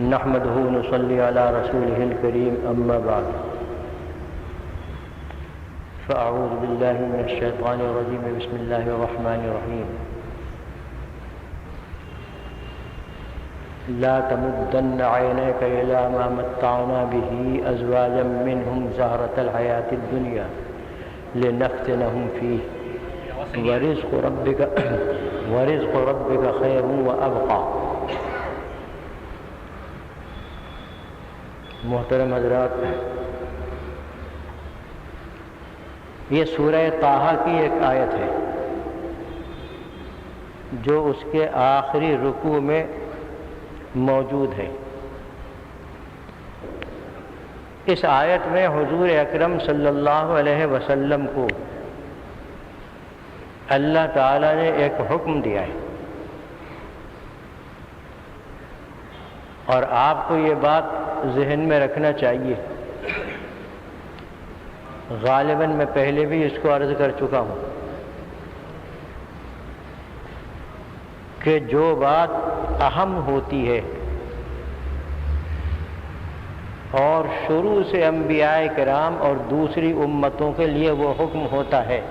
نحمده ونصلي على رسوله الكريم أما بعد فأعوذ بالله من الشيطان الرجيم بسم الله الرحمن الرحيم لا تمدن عينيك إلى ما متعنا به أزواجا منهم زهرة الحياة الدنيا لنفتنهم فيه ورزق ربك خير وأبقى۔ محترم حضرات، یہ سورہ طٰہٰ کی ایک آیت ہے جو اس کے آخری رکوع میں موجود ہے۔ اس آیت میں حضور اکرم صلی اللہ علیہ وسلم کو اللہ تعالیٰ نے ایک حکم دیا ہے، اور آپ کو یہ بات ذہن میں رکھنا چاہیے۔ غالباً میں پہلے بھی اس کو عرض کر چکا ہوں کہ جو بات اہم ہوتی ہے اور شروع سے انبیاء کرام اور دوسری امتوں کے لیے وہ حکم ہوتا ہے،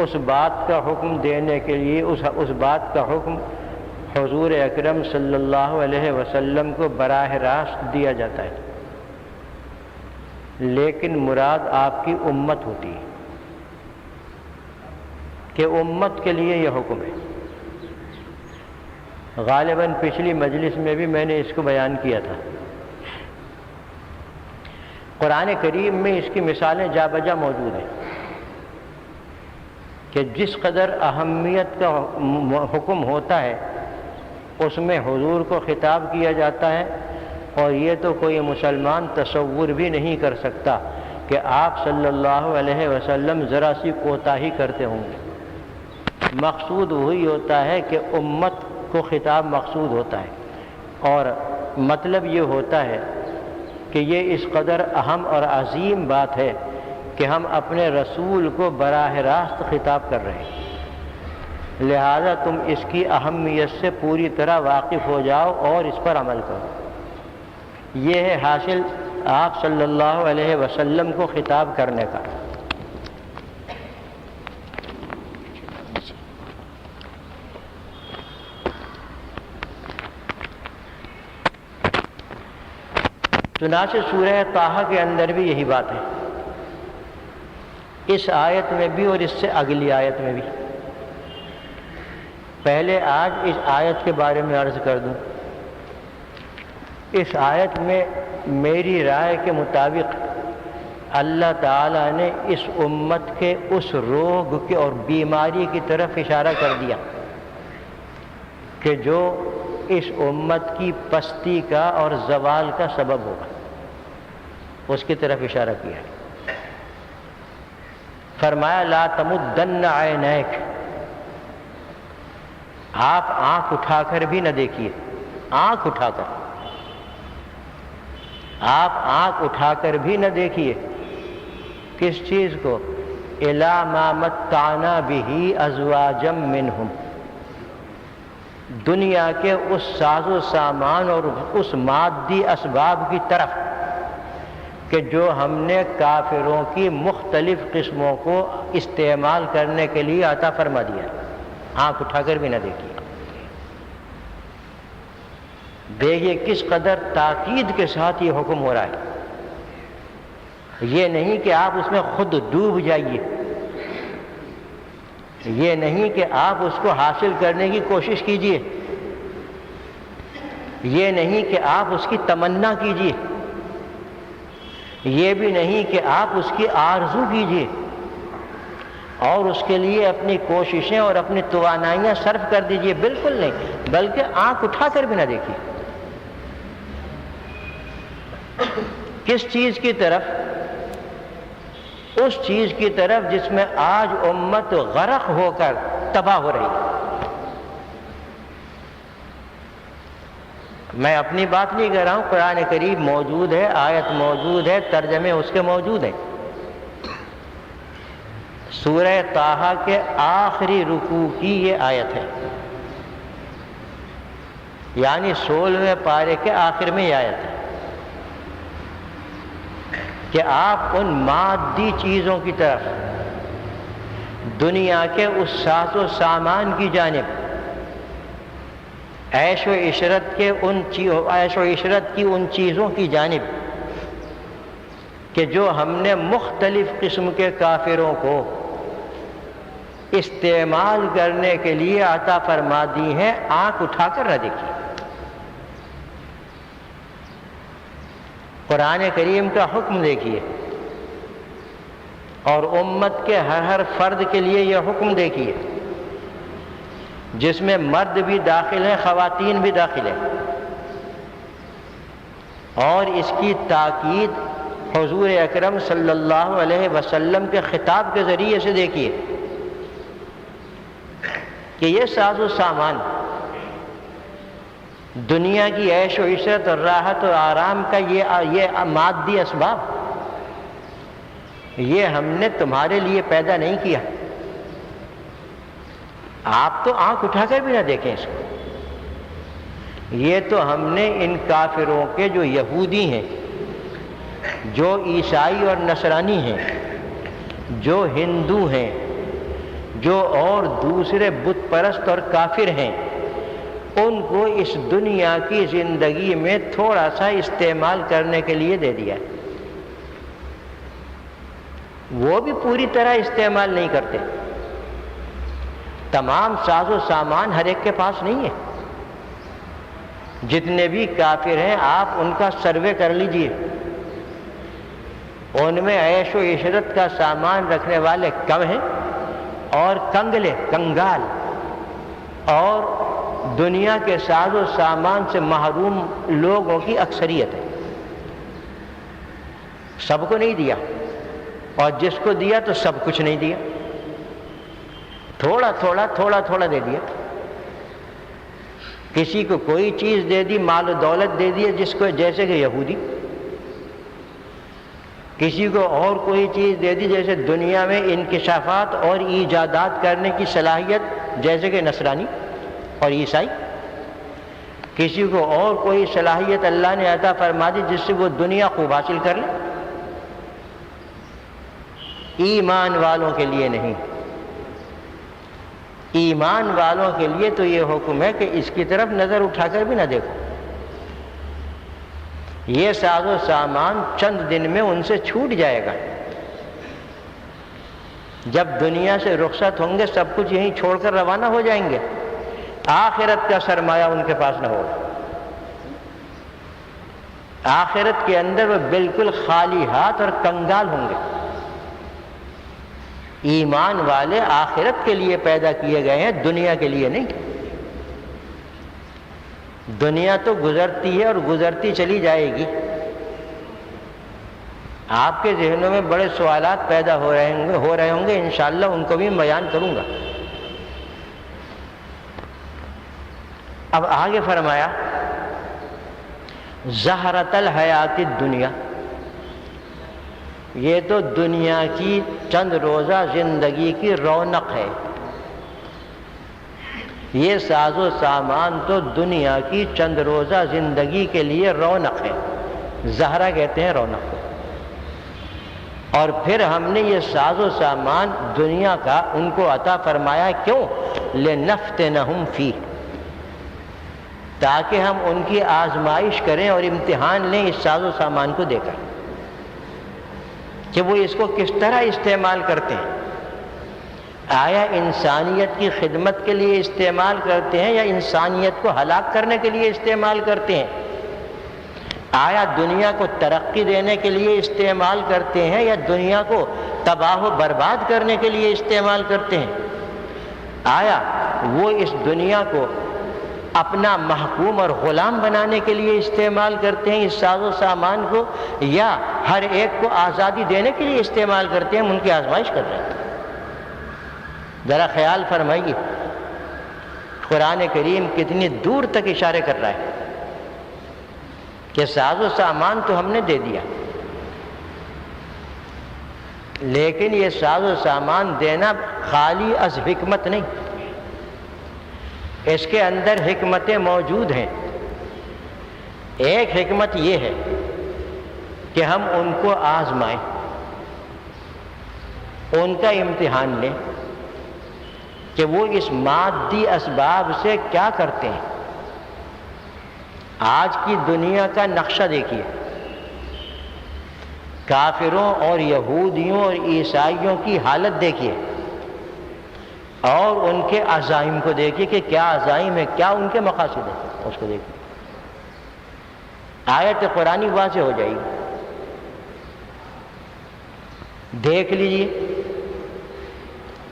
اس بات کا حکم دینے کے لیے اس بات کا حکم حضور اکرم صلی اللہ علیہ وسلم کو براہ راست دیا جاتا ہے، لیکن مراد آپ کی امت ہوتی ہے کہ امت کے لیے یہ حکم ہے۔ غالباً پچھلی مجلس میں بھی میں نے اس کو بیان کیا تھا۔ قرآن کریم میں اس کی مثالیں جا بجا موجود ہیں کہ جس قدر اہمیت کا حکم ہوتا ہے اس میں حضور کو خطاب کیا جاتا ہے، اور یہ تو کوئی مسلمان تصور بھی نہیں کر سکتا کہ آپ صلی اللہ علیہ وسلم ذرا سی کوتاہی کرتے ہوں گے۔ مقصود وہی ہوتا ہے کہ امت کو خطاب مقصود ہوتا ہے، اور مطلب یہ ہوتا ہے کہ یہ اس قدر اہم اور عظیم بات ہے کہ ہم اپنے رسول کو براہ راست خطاب کر رہے ہیں، لہذا تم اس کی اہمیت سے پوری طرح واقف ہو جاؤ اور اس پر عمل کرو۔ یہ ہے حاصل آپ صلی اللہ علیہ وسلم کو خطاب کرنے کا۔ چنانچہ سورہ طٰہٰ کے اندر بھی یہی بات ہے، اس آیت میں بھی اور اس سے اگلی آیت میں بھی۔ پہلے آج اس آیت کے بارے میں عرض کر دوں۔ اس آیت میں میری رائے کے مطابق اللہ تعالیٰ نے اس امت کے اس روگ کے اور بیماری کی طرف اشارہ کر دیا کہ جو اس امت کی پستی کا اور زوال کا سبب ہوگا، اس کی طرف اشارہ کیا ہے۔ فرمایا لا تمدن عینیک، آپ آنکھ اٹھا کر بھی نہ دیکھیے، آنکھ اٹھا کر، آپ آنکھ اٹھا کر بھی نہ دیکھیے کس چیز کو؟ الی ما متعنا بہ ازواجا منہم، دنیا کے اس ساز و سامان اور اس مادی اسباب کی طرف کہ جو ہم نے کافروں کی مختلف قسموں کو استعمال کرنے کے لیے عطا فرما دیا ہے۔ آنکھ اٹھا کر بھی نہ دیکھیے۔ دیکھیے کس قدر تاکید کے ساتھ یہ حکم ہو رہا ہے۔ یہ نہیں کہ آپ اس میں خود ڈوب جائیے، یہ نہیں کہ آپ اس کو حاصل کرنے کی کوشش کیجیے، یہ نہیں کہ آپ اس کی تمنا کیجیے، یہ بھی نہیں کہ آپ اس کی آرزو کیجیے اور اس کے لیے اپنی کوششیں اور اپنی توانائیاں صرف کر دیجیے، بالکل نہیں، بلکہ آنکھ اٹھا کر بھی نہ دیکھیے۔ کس چیز کی طرف؟ اس چیز کی طرف جس میں آج امت غرق ہو کر تباہ ہو رہی ہے۔ میں اپنی بات نہیں کہہ رہا ہوں، قرآن کریم موجود ہے، آیت موجود ہے، ترجمے اس کے موجود ہیں۔ سورہ طٰہٰ کے آخری رکوع کی یہ آیت ہے۔ یعنی 16ویں پارے کے آخر میں یہ آیت ہے کہ آپ ان مادی چیزوں کی طرف، دنیا کے اس ساز و سامان کی جانب، عیش و عشرت کی ان چیزوں کی جانب کہ جو ہم نے مختلف قسم کے کافروں کو استعمال کرنے کے لیے عطا فرما دی ہیں، آنکھ اٹھا کر نہ دیکھیے۔ قرآن کریم کا حکم دیکھیے اور امت کے ہر فرد کے لیے یہ حکم دیکھیے، جس میں مرد بھی داخل ہیں، خواتین بھی داخل ہیں، اور اس کی تاکید حضور اکرم صلی اللہ علیہ وسلم کے خطاب کے ذریعے سے دیکھیے کہ یہ ساز و سامان، دنیا کی عیش و عشرت اور راحت و آرام کا یہ مادی اسباب، یہ ہم نے تمہارے لیے پیدا نہیں کیا۔ آپ تو آنکھ اٹھا کر بھی نہ دیکھیں اس کو۔ یہ تو ہم نے ان کافروں کے جو یہودی ہیں، جو عیسائی اور نصرانی ہیں، جو ہندو ہیں، جو اور دوسرے بت پرست اور کافر ہیں، ان کو اس دنیا کی زندگی میں تھوڑا سا استعمال کرنے کے لیے دے دیا۔ وہ بھی پوری طرح استعمال نہیں کرتے۔ تمام ساز و سامان ہر ایک کے پاس نہیں ہے۔ جتنے بھی کافر ہیں آپ ان کا سروے کر لیجئے، ان میں عیش و عشرت کا سامان رکھنے والے کم ہیں، اور کنگلے، کنگال اور دنیا کے ساز و سامان سے محروم لوگوں کی اکثریت ہے۔ سب کو نہیں دیا، اور جس کو دیا تو سب کچھ نہیں دیا، تھوڑا تھوڑا دے دیا۔ کسی کو کوئی چیز دے دی، مال و دولت دے دی، جس کو جیسے کہ یہودی، کسی کو اور کوئی چیز دے دی جیسے دنیا میں انکشافات اور ایجادات کرنے کی صلاحیت جیسے کہ نصرانی اور عیسائی، کسی کو اور کوئی صلاحیت اللہ نے عطا فرما دی جس سے وہ دنیا خوب حاصل کر لے۔ ایمان والوں کے لیے نہیں، ایمان والوں کے لیے تو یہ حکم ہے کہ اس کی طرف نظر اٹھا کر بھی نہ دیکھو۔ یہ ساز و سامان چند دن میں ان سے چھوٹ جائے گا۔ جب دنیا سے رخصت ہوں گے سب کچھ یہیں چھوڑ کر روانہ ہو جائیں گے، آخرت کا سرمایہ ان کے پاس نہ ہوگا۔ آخرت کے اندر وہ بالکل خالی ہاتھ اور کنگال ہوں گے۔ ایمان والے آخرت کے لیے پیدا کیے گئے ہیں، دنیا کے لیے نہیں۔ دنیا تو گزرتی ہے اور گزرتی چلی جائے گی۔ آپ کے ذہنوں میں بڑے سوالات پیدا ہو رہے ہوں گے، انشاءاللہ ان کو بھی بیان کروں گا۔ اب آگے فرمایا زہرۃ الحیات الدنیا، یہ تو دنیا کی چند روزہ زندگی کی رونق ہے۔ یہ ساز و سامان تو دنیا کی چند روزہ زندگی کے لیے رونق ہے، زہرہ کہتے ہیں رونق کو۔ اور پھر ہم نے یہ ساز و سامان دنیا کا ان کو عطا فرمایا، کیوں؟ لنفتنہم فیہ، تاکہ ہم ان کی آزمائش کریں اور امتحان لیں اس ساز و سامان کو دے کر کہ وہ اس کو کس طرح استعمال کرتے ہیں۔ آیا انسانیت کی خدمت کے لیے استعمال کرتے ہیں یا انسانیت کو ہلاک کرنے کے لیے استعمال کرتے ہیں؟ آیا دنیا کو ترقی دینے کے لیے استعمال کرتے ہیں یا دنیا کو تباہ و برباد کرنے کے لیے استعمال کرتے ہیں؟ آیا وہ اس دنیا کو اپنا محکوم اور غلام بنانے کے لیے استعمال کرتے ہیں اس ساز و سامان کو، یا ہر ایک کو آزادی دینے کے لیے استعمال کرتے ہیں؟ ہم ان کی آزمائش کر رہے ہیں۔ ذرا خیال فرمائیے قرآن کریم کتنی دور تک اشارے کر رہا ہے کہ ساز و سامان تو ہم نے دے دیا، لیکن یہ ساز و سامان دینا خالی از حکمت نہیں، اس کے اندر حکمتیں موجود ہیں۔ ایک حکمت یہ ہے کہ ہم ان کو آزمائیں، ان کا امتحان لیں کہ وہ اس مادی اسباب سے کیا کرتے ہیں۔ آج کی دنیا کا نقشہ دیکھیے، کافروں اور یہودیوں اور عیسائیوں کی حالت دیکھیے، اور ان کے عزائم کو دیکھیے کہ کیا عزائم ہے، کیا ان کے مقاصد ہیں، اس کو دیکھیے۔ آیت قرآنی واضح ہو جائے گی، دیکھ لیجیے۔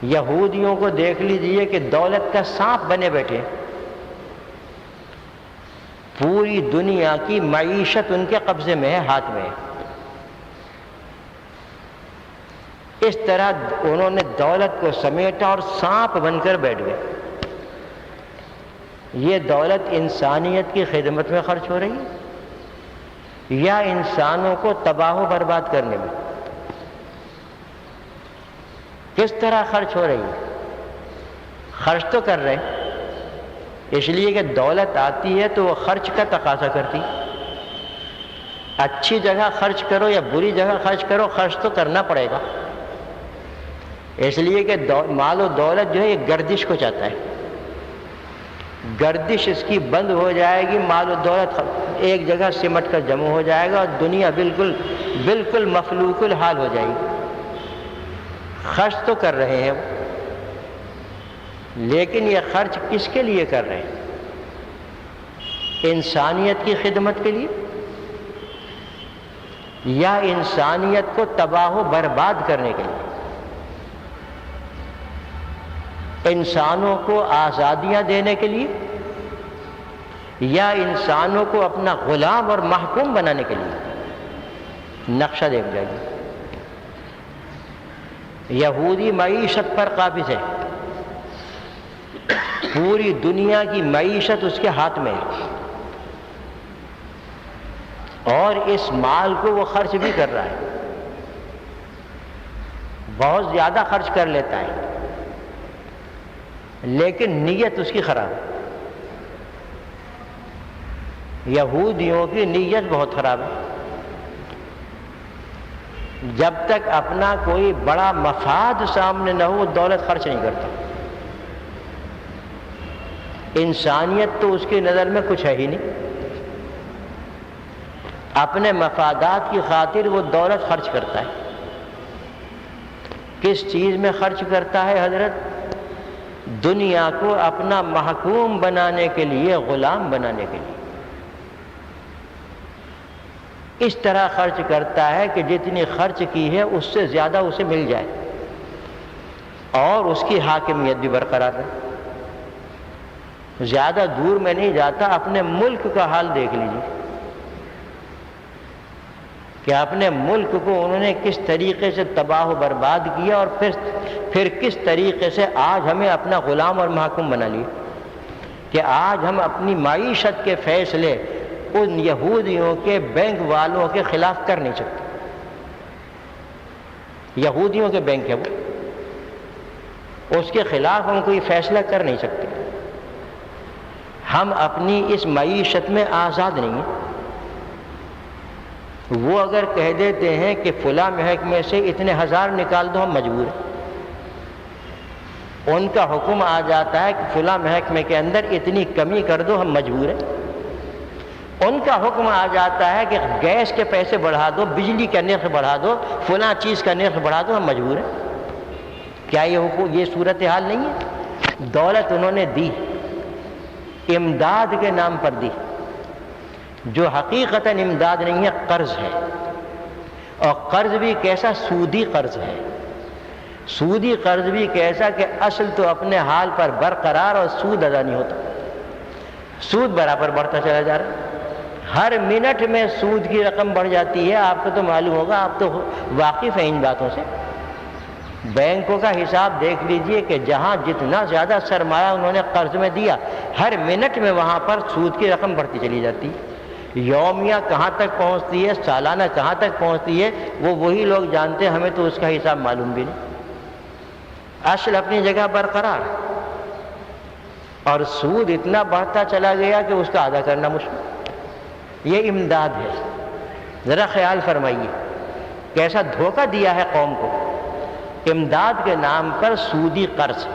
یہودیوں کو دیکھ لیجیے کہ دولت کا سانپ بنے بیٹھے، پوری دنیا کی معیشت ان کے قبضے میں ہے، ہاتھ میں ہے۔ اس طرح انہوں نے دولت کو سمیٹا اور سانپ بن کر بیٹھ گئے۔ یہ دولت انسانیت کی خدمت میں خرچ ہو رہی ہے یا انسانوں کو تباہ و برباد کرنے میں؟ کس طرح خرچ ہو رہی ہے؟ خرچ تو کر رہے ہیں، اس لیے کہ دولت آتی ہے تو وہ خرچ کا تقاضا کرتی۔ اچھی جگہ خرچ کرو یا بری جگہ خرچ کرو، خرچ تو کرنا پڑے گا، اس لیے کہ مال و دولت جو ہے یہ گردش کو چاہتا ہے۔ گردش اس کی بند ہو جائے گی، مال و دولت ایک جگہ سمٹ کر جمع ہو جائے گا اور دنیا بالکل مفلوق الحال ہو جائے گی۔ خرچ تو کر رہے ہیں لیکن یہ خرچ کس کے لیے کر رہے ہیں؟ انسانیت کی خدمت کے لیے یا انسانیت کو تباہ و برباد کرنے کے لیے؟ انسانوں کو آزادیاں دینے کے لیے یا انسانوں کو اپنا غلام اور محکوم بنانے کے لیے؟ نقشہ دیکھ جائیے۔ یہودی معیشت پر قابض ہے، پوری دنیا کی معیشت اس کے ہاتھ میں ہے، اور اس مال کو وہ خرچ بھی کر رہا ہے، بہت زیادہ خرچ کر لیتا ہے، لیکن نیت اس کی خراب ہے۔ یہودیوں کی نیت بہت خراب ہے، جب تک اپنا کوئی بڑا مفاد سامنے نہ ہو دولت خرچ نہیں کرتا۔ انسانیت تو اس کی نظر میں کچھ ہے ہی نہیں، اپنے مفادات کی خاطر وہ دولت خرچ کرتا ہے۔ کس چیز میں خرچ کرتا ہے حضرت؟ دنیا کو اپنا محکوم بنانے کے لیے، غلام بنانے کے لیے۔ اس طرح خرچ کرتا ہے کہ جتنی خرچ کی ہے اس سے زیادہ اسے مل جائے اور اس کی حاکمیت بھی برقرار رہے۔ زیادہ دور میں نہیں جاتا، اپنے ملک کا حال دیکھ لیجیے کہ اپنے ملک کو انہوں نے کس طریقے سے تباہ و برباد کیا، اور پھر کس طریقے سے آج ہمیں اپنا غلام اور محکوم بنا لیا کہ آج ہم اپنی معیشت کے فیصلے ان یہودیوں کے بینک والوں کے خلاف کر نہیں سکتے۔ یہودیوں کے بینک ہے وہ، اس کے خلاف ہم کوئی فیصلہ کر نہیں سکتے۔ ہم اپنی اس معیشت میں آزاد نہیں ہیں۔ وہ اگر کہہ دیتے ہیں کہ فلاں محکمے سے اتنے ہزار نکال دو، ہم مجبور ہیں۔ ان کا حکم آ جاتا ہے کہ فلاں محکمے کے اندر اتنی کمی کر دو، ہم مجبور ہیں۔ ان کا حکم آ جاتا ہے کہ گیس کے پیسے بڑھا دو، بجلی کا نرخ بڑھا دو، فلاں چیز کا نرخ بڑھا دو، ہم مجبور ہیں۔ کیا یہ صورتحال نہیں ہے؟ دولت انہوں نے دی، امداد کے نام پر دی، جو حقیقتاً امداد نہیں ہے، قرض ہے، اور قرض بھی کیسا؟ سودی قرض ہے۔ سودی قرض بھی کیسا کہ اصل تو اپنے حال پر برقرار اور سود ادا نہیں ہوتا، سود برابر بڑھتا چلا جا رہا ہے۔ ہر منٹ میں سود کی رقم بڑھ جاتی ہے۔ آپ کو تو معلوم ہوگا، آپ تو واقف ہیں ان باتوں سے۔ بینکوں کا حساب دیکھ لیجئے کہ جہاں جتنا زیادہ سرمایہ انہوں نے قرض میں دیا، ہر منٹ میں وہاں پر سود کی رقم بڑھتی چلی جاتی ہے۔ یومیہ کہاں تک پہنچتی ہے، سالانہ کہاں تک پہنچتی ہے، وہی لوگ جانتے ہیں، ہمیں تو اس کا حساب معلوم بھی نہیں۔ اصل اپنی جگہ برقرار ہے، اور سود اتنا بڑھتا چلا گیا کہ اس کا ادا کرنا مشکل۔ یہ امداد ہے. ذرا خیال فرمائیے کیسا دھوکہ دیا ہے قوم کو. امداد کے نام پر سودی قرض،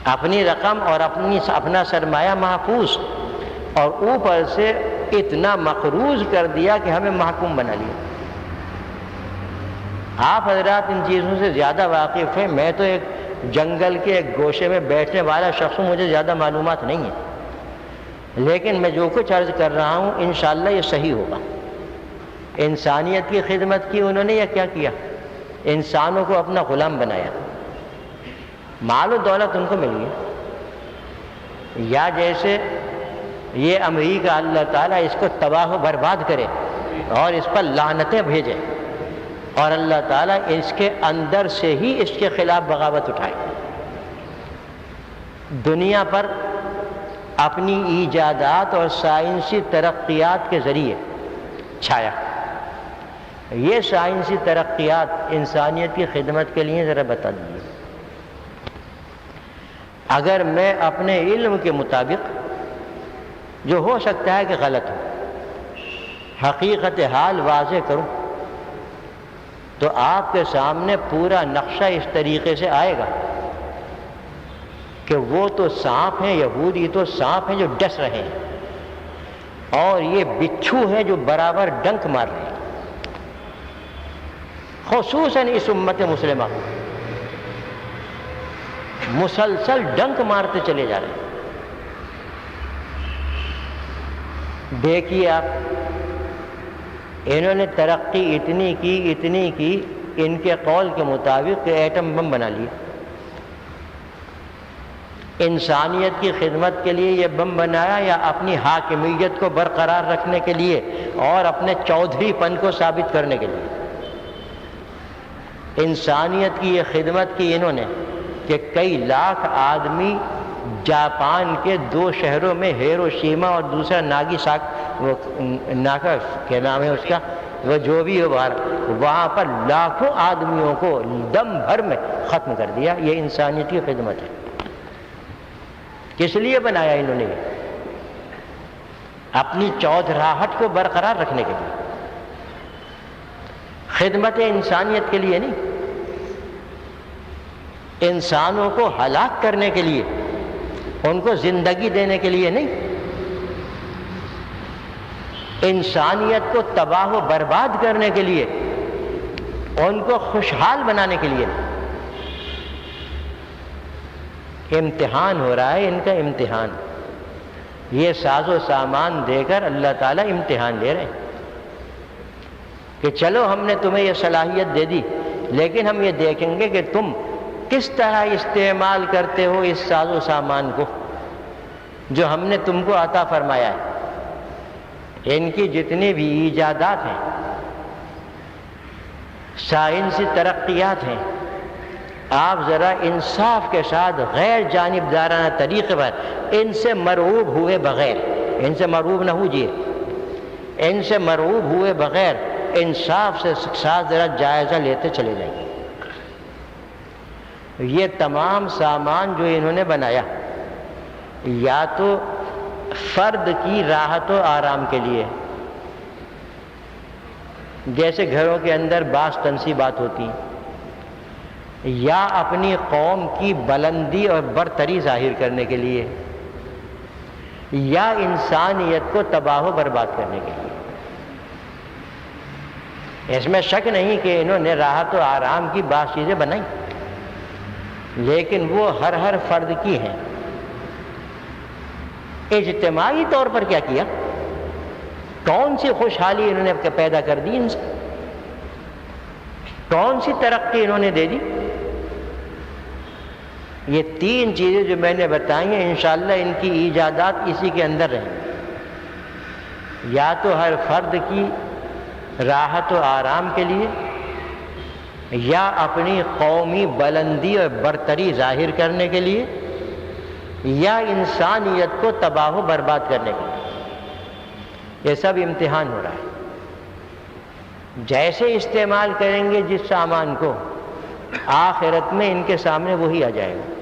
اپنی رقم اور اپنا سرمایہ محفوظ، اور اوپر سے اتنا مقروض کر دیا کہ ہمیں محکوم بنا لیا. آپ حضرات ان چیزوں سے زیادہ واقف ہیں. میں تو ایک جنگل کے ایک گوشے میں بیٹھنے والا شخص ہوں، مجھے زیادہ معلومات نہیں ہیں، لیکن میں جو کچھ عرض کر رہا ہوں انشاءاللہ یہ صحیح ہوگا. انسانیت کی خدمت کی انہوں نے، یا کیا کیا؟ انسانوں کو اپنا غلام بنایا. مال و دولت ان کو مل گئی. یا جیسے یہ امریکہ اللہ تعالیٰ اس کو تباہ و برباد کرے اور اس پر لعنتیں بھیجے، اور اللہ تعالیٰ اس کے اندر سے ہی اس کے خلاف بغاوت اٹھائے. دنیا پر اپنی ایجادات اور سائنسی ترقیات کے ذریعے چھایا. یہ سائنسی ترقیات انسانیت کی خدمت کے لیے ذرا بتا دیجیے. اگر میں اپنے علم کے مطابق، جو ہو سکتا ہے کہ غلط ہو، حقیقت حال واضح کروں تو آپ کے سامنے پورا نقشہ اس طریقے سے آئے گا کہ وہ تو سانپ ہیں، یہودی تو سانپ ہیں جو ڈس رہے ہیں، اور یہ بچھو ہیں جو برابر ڈنک مار رہے ہیں. خصوصاً اس امت مسلمہ مسلسل ڈنک مارتے چلے جا رہے ہیں. دیکھیے آپ، انہوں نے ترقی اتنی کی ان کے قول کے مطابق کہ ایٹم بم بنا لیے. انسانیت کی خدمت کے لیے یہ بم بنایا یا اپنی حاکمیت کو برقرار رکھنے کے لیے اور اپنے چودھری پن کو ثابت کرنے کے لیے؟ انسانیت کی یہ خدمت کی انہوں نے کہ کئی لاکھ آدمی جاپان کے 2 شہروں میں، ہیروشیما اور دوسرا ناگا کیا نام ہے اس کا، وہ جو بھی ہو باہر، وہاں پر لاکھوں آدمیوں کو دم بھر میں ختم کر دیا. یہ انسانیت کی خدمت ہے. کس لیے بنایا انہوں نے؟ اپنی چودراہٹ کو برقرار رکھنے کے لیے. خدمت انسانیت کے لیے نہیں، انسانوں کو ہلاک کرنے کے لیے، ان کو زندگی دینے کے لیے نہیں، انسانیت کو تباہ و برباد کرنے کے لیے، ان کو خوشحال بنانے کے لیے. امتحان ہو رہا ہے ان کا امتحان. یہ ساز و سامان دے کر اللہ تعالیٰ امتحان لے رہے ہیں کہ چلو ہم نے تمہیں یہ صلاحیت دے دی، لیکن ہم یہ دیکھیں گے کہ تم کس طرح استعمال کرتے ہو اس ساز و سامان کو جو ہم نے تم کو عطا فرمایا ہے. ان کی جتنی بھی ایجادات ہیں، سائنسی ترقیات ہیں، آپ ذرا انصاف کے ساتھ غیر جانبدارانہ طریقے پر ان سے مرعوب ہوئے بغیر، ان سے مرعوب نہ ہوجیے، ان سے مرعوب ہوئے بغیر انصاف سے ساتھ ذرا جائزہ لیتے چلے جائیں. یہ تمام سامان جو انہوں نے بنایا، یا تو فرد کی راحت و آرام کے لیے، جیسے گھروں کے اندر بعض تنصیبات ہوتی ہیں، یا اپنی قوم کی بلندی اور برتری ظاہر کرنے کے لیے، یا انسانیت کو تباہ و برباد کرنے کے لیے. اس میں شک نہیں کہ انہوں نے راحت و آرام کی بعض چیزیں بنائی، لیکن وہ ہر فرد کی ہیں. اجتماعی طور پر کیا کیا؟ کون سی خوشحالی انہوں نے پیدا کر دی ان سے؟ کون سی ترقی انہوں نے دے دی؟ یہ 3 چیزیں جو میں نے بتائی ہیں، انشاءاللہ ان کی ایجادات اسی کے اندر رہیں. یا تو ہر فرد کی راحت و آرام کے لیے، یا اپنی قومی بلندی اور برتری ظاہر کرنے کے لیے، یا انسانیت کو تباہ و برباد کرنے کے لیے. یہ سب امتحان ہو رہا ہے. جیسے استعمال کریں گے جس سامان کو، آخرت میں ان کے سامنے وہی آ جائے گا.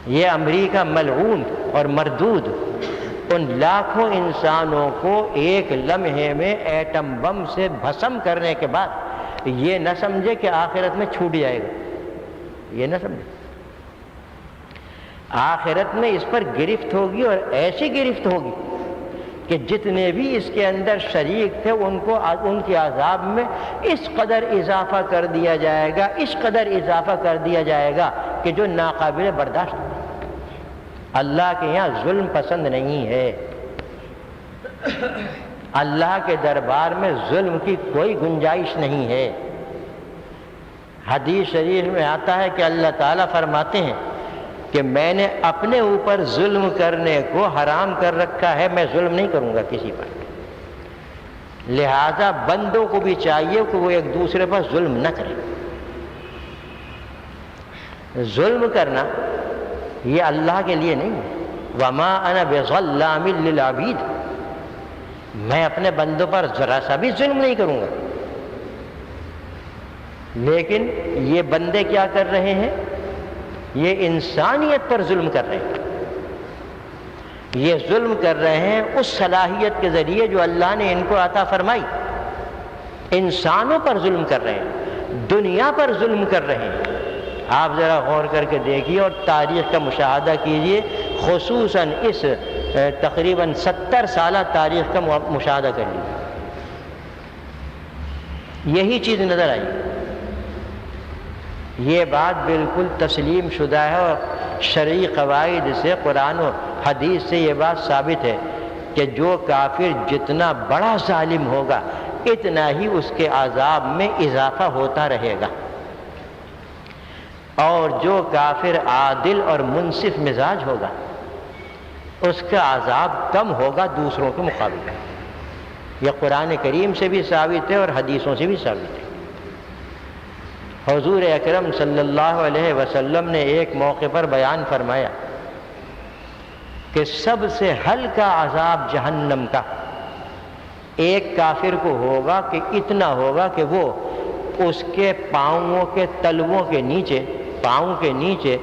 یہ امریکہ ملعون اور مردود ان لاکھوں انسانوں کو ایک لمحے میں ایٹم بم سے بھسم کرنے کے بعد یہ نہ سمجھے کہ آخرت میں چھوٹ جائے گا، یہ نہ سمجھے، آخرت میں اس پر گرفت ہوگی، اور ایسی گرفت ہوگی کہ جتنے بھی اس کے اندر شریک تھے ان کو ان کے عذاب میں اس قدر اضافہ کر دیا جائے گا، اس قدر اضافہ کر دیا جائے گا کہ جو ناقابل برداشت ہے۔ اللہ کے یہاں ظلم پسند نہیں ہے، اللہ کے دربار میں ظلم کی کوئی گنجائش نہیں ہے۔ حدیث شریف میں آتا ہے کہ اللہ تعالیٰ فرماتے ہیں کہ میں نے اپنے اوپر ظلم کرنے کو حرام کر رکھا ہے، میں ظلم نہیں کروں گا کسی پر، لہذا بندوں کو بھی چاہیے کہ وہ ایک دوسرے پر ظلم نہ کریں۔ ظلم کرنا یہ اللہ کے لیے نہیں ہے، وما انا بظلام للعبید، میں اپنے بندوں پر ذرا سا بھی ظلم نہیں کروں گا۔ لیکن یہ بندے کیا کر رہے ہیں؟ یہ انسانیت پر ظلم کر رہے ہیں، یہ ظلم کر رہے ہیں اس صلاحیت کے ذریعے جو اللہ نے ان کو عطا فرمائی، انسانوں پر ظلم کر رہے ہیں، دنیا پر ظلم کر رہے ہیں۔ آپ ذرا غور کر کے دیکھیے اور تاریخ کا مشاہدہ کیجیے، خصوصاً اس تقریباً 70 سالہ تاریخ کا مشاہدہ کر لیجیے، یہی چیز نظر آئی۔ یہ بات بالکل تسلیم شدہ ہے، اور شرعی قواعد سے، قرآن و حدیث سے یہ بات ثابت ہے کہ جو کافر جتنا بڑا ظالم ہوگا اتنا ہی اس کے عذاب میں اضافہ ہوتا رہے گا، اور جو کافر عادل اور منصف مزاج ہوگا اس کا عذاب کم ہوگا دوسروں کے مقابلے۔ یہ قرآن کریم سے بھی ثابت ہے اور حدیثوں سے بھی ثابت ہے۔ حضور اکرم صلی اللہ علیہ وسلم نے ایک موقع پر بیان فرمایا کہ سب سے ہلکا عذاب جہنم کا ایک کافر کو ہوگا کہ اتنا ہوگا کہ وہ اس کے پاؤں کے تلووں کے نیچے، پاؤں کے نیچے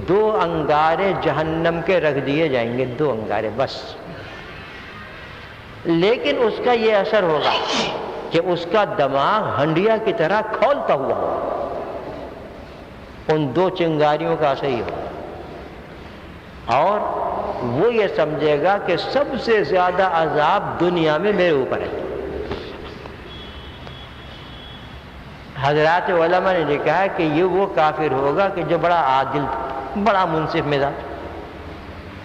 2 انگارے جہنم کے رکھ دیے جائیں گے، 2 انگارے بس۔ لیکن اس کا یہ اثر ہوگا کہ اس کا دماغ ہنڈیا کی طرح کھولتا ہوا ہوگا، ان 2 چنگاریوں کا اثر ہی ہوگا، اور وہ یہ سمجھے گا کہ سب سے زیادہ عذاب دنیا میں میرے اوپر ہے۔ حضرات علماء نے لکھا ہے کہ یہ وہ کافر ہوگا کہ جو بڑا عادل تھا، بڑا منصف مزاج،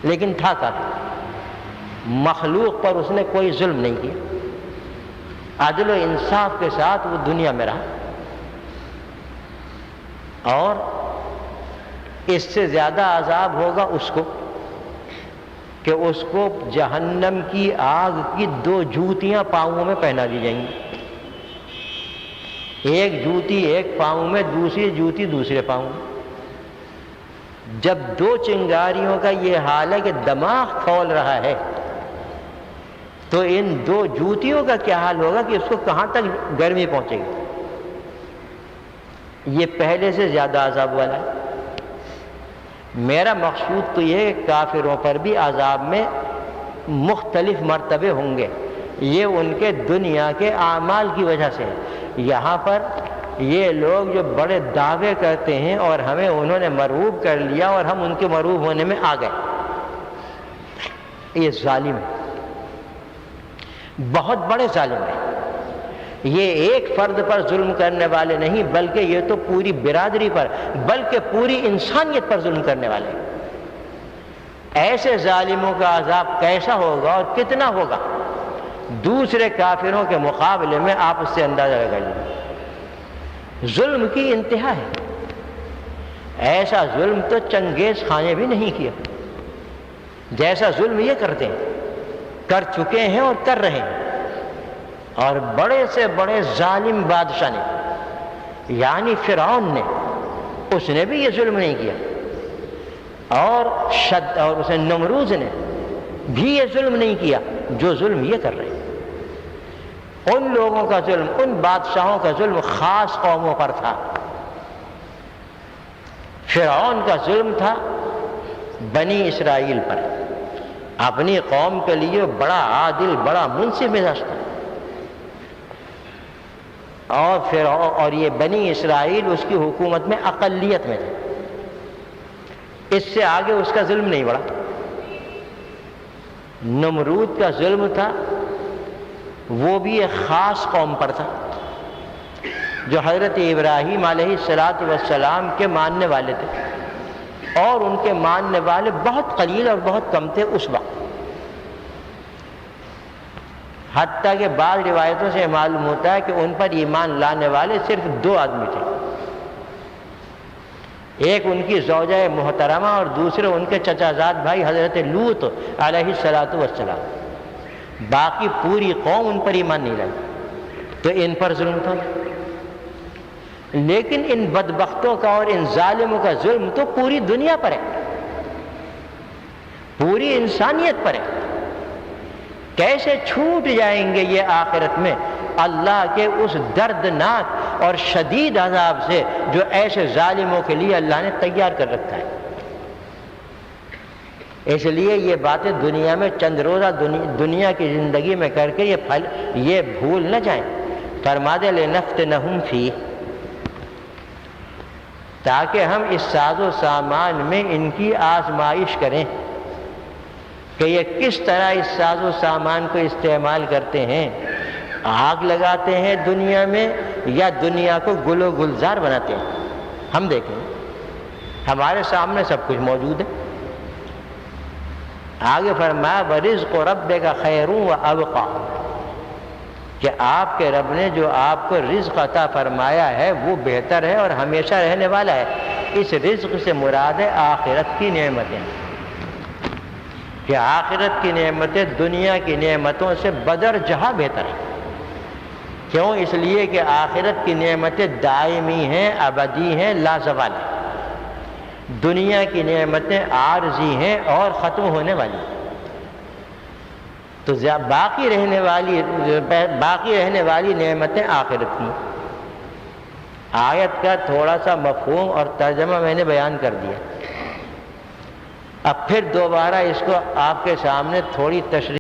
لیکن تھا کافر، مخلوق پر اس نے کوئی ظلم نہیں کیا، عدل و انصاف کے ساتھ وہ دنیا میں رہا۔ اور اس سے زیادہ عذاب ہوگا اس کو کہ اس کو جہنم کی آگ کی 2 جوتیاں پاؤں میں پہنا دی جائیں گی، ایک جوتی ایک پاؤں میں، دوسری جوتی دوسرے پاؤں میں۔ جب 2 چنگاریوں کا یہ حال ہے کہ دماغ کھول رہا ہے، تو ان 2 جوتیوں کا کیا حال ہوگا کہ اس کو کہاں تک گرمی پہنچے گی؟ یہ پہلے سے زیادہ عذاب والا ہے۔ میرا مقصود تو یہ ہے کہ کافروں پر بھی عذاب میں مختلف مرتبے ہوں گے، یہ ان کے دنیا کے اعمال کی وجہ سے ہے۔ یہاں پر یہ لوگ جو بڑے دعوے کرتے ہیں اور ہمیں انہوں نے مرعوب کر لیا اور ہم ان کے مرعوب ہونے میں آ گئے، یہ ظالم ہے، بہت بڑے ظالم ہیں۔ یہ ایک فرد پر ظلم کرنے والے نہیں، بلکہ یہ تو پوری برادری پر، بلکہ پوری انسانیت پر ظلم کرنے والے ہیں۔ ایسے ظالموں کا عذاب کیسا ہوگا اور کتنا ہوگا، دوسرے کافروں کے مقابلے میں آپ اس سے اندازہ لگا لیجیے۔ ظلم کی انتہا ہے، ایسا ظلم تو چنگیز خان نے بھی نہیں کیا جیسا ظلم یہ کرتے ہیں، کر چکے ہیں اور کر رہے ہیں۔ اور بڑے سے بڑے ظالم بادشاہ نے، یعنی فرعون نے، اس نے بھی یہ ظلم نہیں کیا، اور اسے نمرود نے بھی یہ ظلم نہیں کیا جو ظلم یہ کر رہے ہیں۔ ان لوگوں کا ظلم، ان بادشاہوں کا ظلم خاص قوموں پر تھا۔ فرعون کا ظلم تھا بنی اسرائیل پر، اپنی قوم کے لیے بڑا عادل، بڑا منصف مزاج تھا، اور یہ بنی اسرائیل اس کی حکومت میں اقلیت میں تھے، اس سے آگے اس کا ظلم نہیں بڑھا۔ نمرود کا ظلم تھا، وہ بھی ایک خاص قوم پر تھا جو حضرت ابراہیم علیہ السلام کے ماننے والے تھے، اور ان کے ماننے والے بہت قلیل اور بہت کم تھے اس وقت، حتیٰ کہ بعض روایتوں سے معلوم ہوتا ہے کہ ان پر ایمان لانے والے صرف 2 آدمی تھے، ایک ان کی زوجہ محترمہ اور دوسرے ان کے چچا زاد بھائی حضرت لوط علیہ السلام، باقی پوری قوم ان پر ایمان نہیں لائی، تو ان پر ظلم تھا۔ لیکن ان بدبختوں کا اور ان ظالموں کا ظلم تو پوری دنیا پر ہے، پوری انسانیت پر ہے۔ کیسے چھوٹ جائیں گے یہ آخرت میں اللہ کے اس دردناک اور شدید عذاب سے جو ایسے ظالموں کے لیے اللہ نے تیار کر رکھا ہے۔ اس لیے یہ باتیں دنیا میں چند روزہ دنیا کی زندگی میں کر کے یہ بھول نہ جائیں۔ فرما دے لنفتنہم فیہ، تاکہ ہم اس ساز و سامان میں ان کی آزمائش کریں کہ یہ کس طرح اس ساز و سامان کو استعمال کرتے ہیں، آگ لگاتے ہیں دنیا میں یا دنیا کو گل و گلزار بناتے ہیں۔ ہم دیکھیں، ہمارے سامنے سب کچھ موجود ہے۔ آگے فرمایا وَرِزْقُ رَبِّكَ خَيْرٌ وَأَبْقَىٰ، کہ آپ کے رب نے جو آپ کو رزق عطا فرمایا ہے وہ بہتر ہے اور ہمیشہ رہنے والا ہے۔ اس رزق سے مراد ہے آخرت کی نعمتیں، کہ آخرت کی نعمتیں دنیا کی نعمتوں سے بدر جہاں بہتر ہیں۔ کیوں؟ اس لیے کہ آخرت کی نعمتیں دائمی ہیں، ابدی ہیں، لازوال ہیں۔ دنیا کی نعمتیں عارضی ہیں اور ختم ہونے والی ہیں۔ تو باقی رہنے والی نعمتیں آخرت کی۔ آیت کا تھوڑا سا مفہوم اور ترجمہ میں نے بیان کر دیا، اب پھر دوبارہ اس کو آپ کے سامنے تھوڑی تشریح